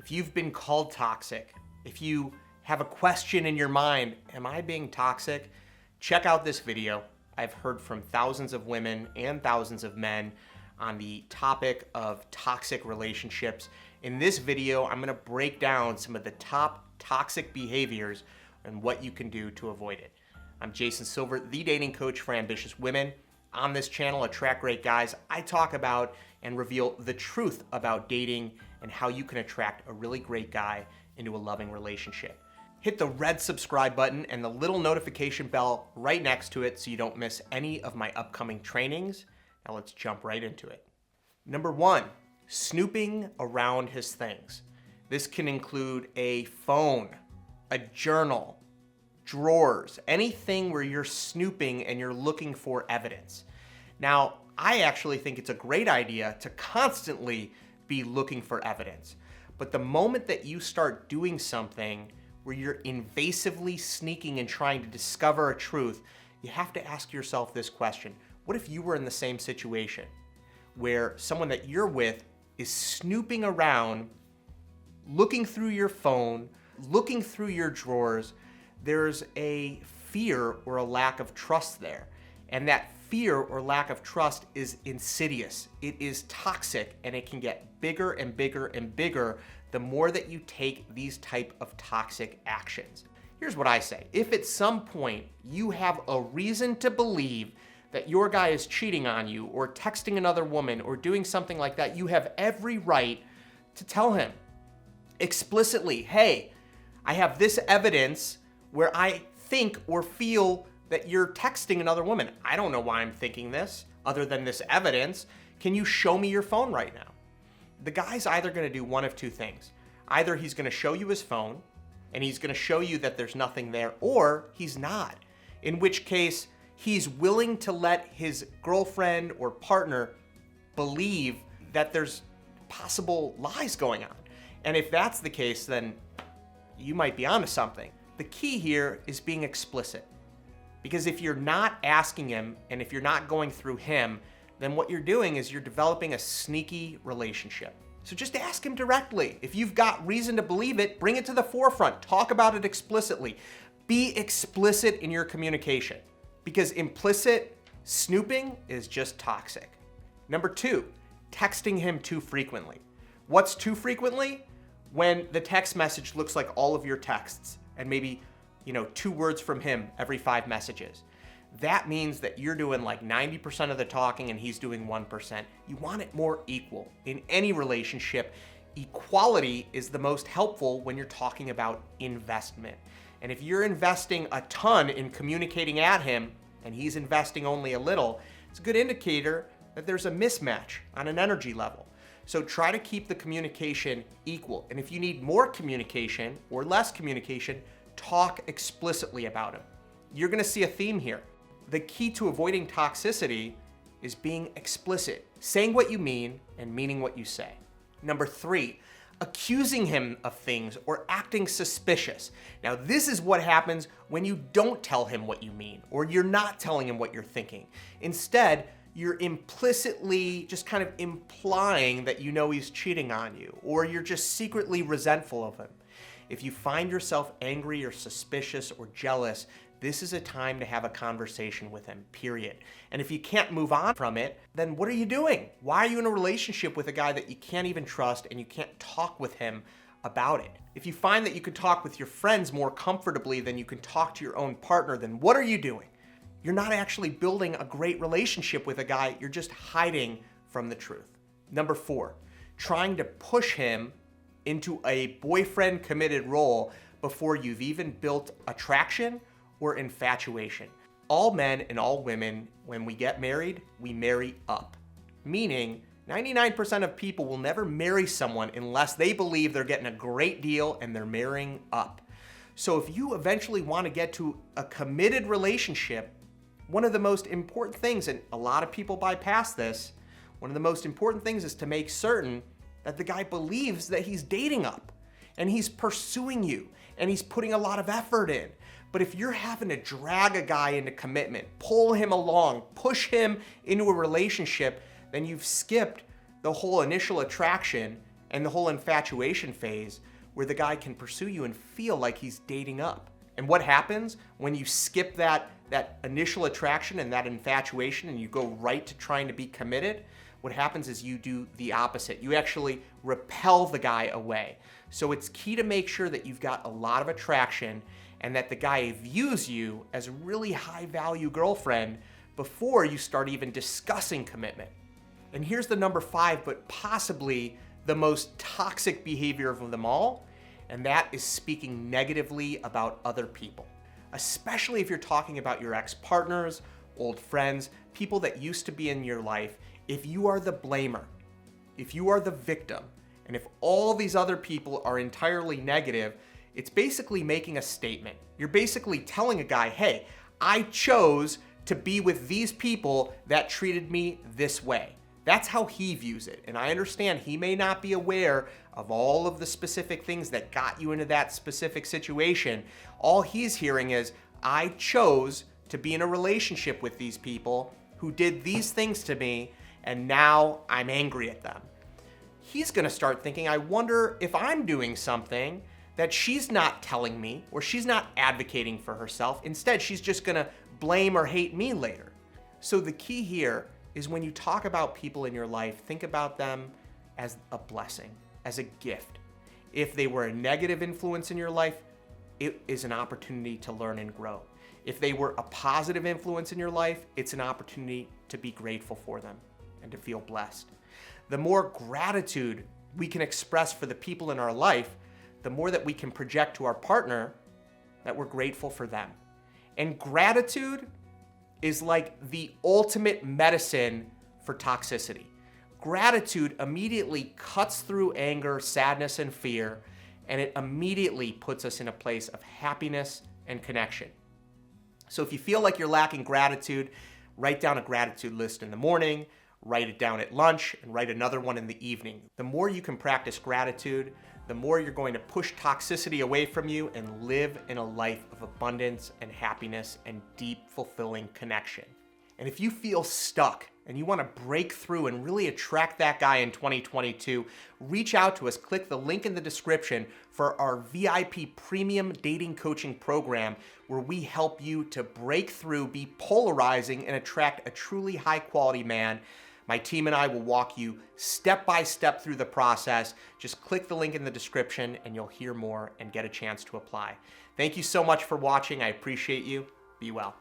If you've been called toxic, if you have a question in your mind, am I being toxic? Check out this video. I've heard from thousands of women and thousands of men on the topic of toxic relationships. In this video, I'm gonna break down some of the top toxic behaviors and what you can do to avoid it. I'm Jason Silver, the dating coach for ambitious women. On this channel, Attract Great Guys, I talk about and reveal the truth about dating and how you can attract a really great guy into a loving relationship. Hit the red subscribe button and the little notification bell right next to it so you don't miss any of my upcoming trainings. Now let's jump right into it. Number one, snooping around his things. This can include a phone, a journal, drawers, anything where you're snooping and you're looking for evidence. Now, I actually think it's a great idea to constantly be looking for evidence. But the moment that you start doing something where you're invasively sneaking and trying to discover a truth, you have to ask yourself this question. What if you were in the same situation where someone that you're with is snooping around, looking through your phone, looking through your drawers? There's a fear or a lack of trust there. And that fear or lack of trust is insidious. It is toxic, and it can get bigger and bigger and bigger the more that you take these type of toxic actions. Here's what I say. If at some point you have a reason to believe that your guy is cheating on you or texting another woman or doing something like that, you have every right to tell him explicitly, hey, I have this evidence where I think or feel that you're texting another woman. I don't know why I'm thinking this other than this evidence. Can you show me your phone right now? The guy's either gonna do one of two things. Either he's gonna show you his phone and he's gonna show you that there's nothing there, or he's not. In which case, he's willing to let his girlfriend or partner believe that there's possible lies going on. And if that's the case, then you might be onto something. The key here is being explicit. Because if you're not asking him and if you're not going through him, then what you're doing is you're developing a sneaky relationship. So just ask him directly. If you've got reason to believe it, bring it to the forefront. Talk about it explicitly. Be explicit in your communication, because implicit snooping is just toxic. Number two, texting him too frequently. What's too frequently? When the text message looks like all of your texts and maybe 2 words from him every 5 messages. That means that you're doing like 90% of the talking and he's doing 1%. You want it more equal. In any relationship, equality is the most helpful when you're talking about investment. And if you're investing a ton in communicating at him and he's investing only a little, it's a good indicator that there's a mismatch on an energy level. So try to keep the communication equal. And if you need more communication or less communication, talk explicitly about him. You're gonna see a theme here. The key to avoiding toxicity is being explicit, saying what you mean and meaning what you say. Number three, accusing him of things or acting suspicious. Now, this is what happens when you don't tell him what you mean or you're not telling him what you're thinking. Instead, you're implicitly just kind of implying that you know he's cheating on you, or you're just secretly resentful of him. If you find yourself angry or suspicious or jealous, this is a time to have a conversation with him, period. And if you can't move on from it, then what are you doing? Why are you in a relationship with a guy that you can't even trust and you can't talk with him about it? If you find that you can talk with your friends more comfortably than you can talk to your own partner, then what are you doing? You're not actually building a great relationship with a guy, you're just hiding from the truth. Number four, trying to push him into a boyfriend committed role before you've even built attraction or infatuation. All men and all women, when we get married, we marry up. Meaning 99% of people will never marry someone unless they believe they're getting a great deal and they're marrying up. So if you eventually want to get to a committed relationship, one of the most important things, and a lot of people bypass this, one of the most important things is to make certain that the guy believes that he's dating up and he's pursuing you and he's putting a lot of effort in. But if you're having to drag a guy into commitment, pull him along, push him into a relationship, then you've skipped the whole initial attraction and the whole infatuation phase where the guy can pursue you and feel like he's dating up. And what happens when you skip that initial attraction and that infatuation and you go right to trying to be committed? What happens is you do the opposite. You actually repel the guy away. So it's key to make sure that you've got a lot of attraction and that the guy views you as a really high value girlfriend before you start even discussing commitment. And here's the number 5, but possibly the most toxic behavior of them all, and that is speaking negatively about other people. Especially if you're talking about your ex-partners, old friends, people that used to be in your life. If you are the blamer, if you are the victim, and if all these other people are entirely negative, it's basically making a statement. You're basically telling a guy, hey, I chose to be with these people that treated me this way. That's how he views it. And I understand he may not be aware of all of the specific things that got you into that specific situation. All he's hearing is, I chose to be in a relationship with these people who did these things to me, and now I'm angry at them. He's gonna start thinking, I wonder if I'm doing something that she's not telling me, or she's not advocating for herself. Instead, she's just gonna blame or hate me later. So the key here is when you talk about people in your life, think about them as a blessing, as a gift. If they were a negative influence in your life, it is an opportunity to learn and grow. If they were a positive influence in your life, it's an opportunity to be grateful for them and to feel blessed. The more gratitude we can express for the people in our life, the more that we can project to our partner that we're grateful for them. And gratitude is like the ultimate medicine for toxicity. Gratitude immediately cuts through anger, sadness, and fear, and it immediately puts us in a place of happiness and connection. So if you feel like you're lacking gratitude, write down a gratitude list in the morning, write it down at lunch, and write another one in the evening. The more you can practice gratitude, the more you're going to push toxicity away from you and live in a life of abundance and happiness and deep, fulfilling connection. And if you feel stuck and you want to break through and really attract that guy in 2022, reach out to us. Click the link in the description for our VIP premium dating coaching program, where we help you to break through, be polarizing, and attract a truly high quality man. My team and I will walk you step by step through the process. Just click the link in the description and you'll hear more and get a chance to apply. Thank you so much for watching. I appreciate you. Be well.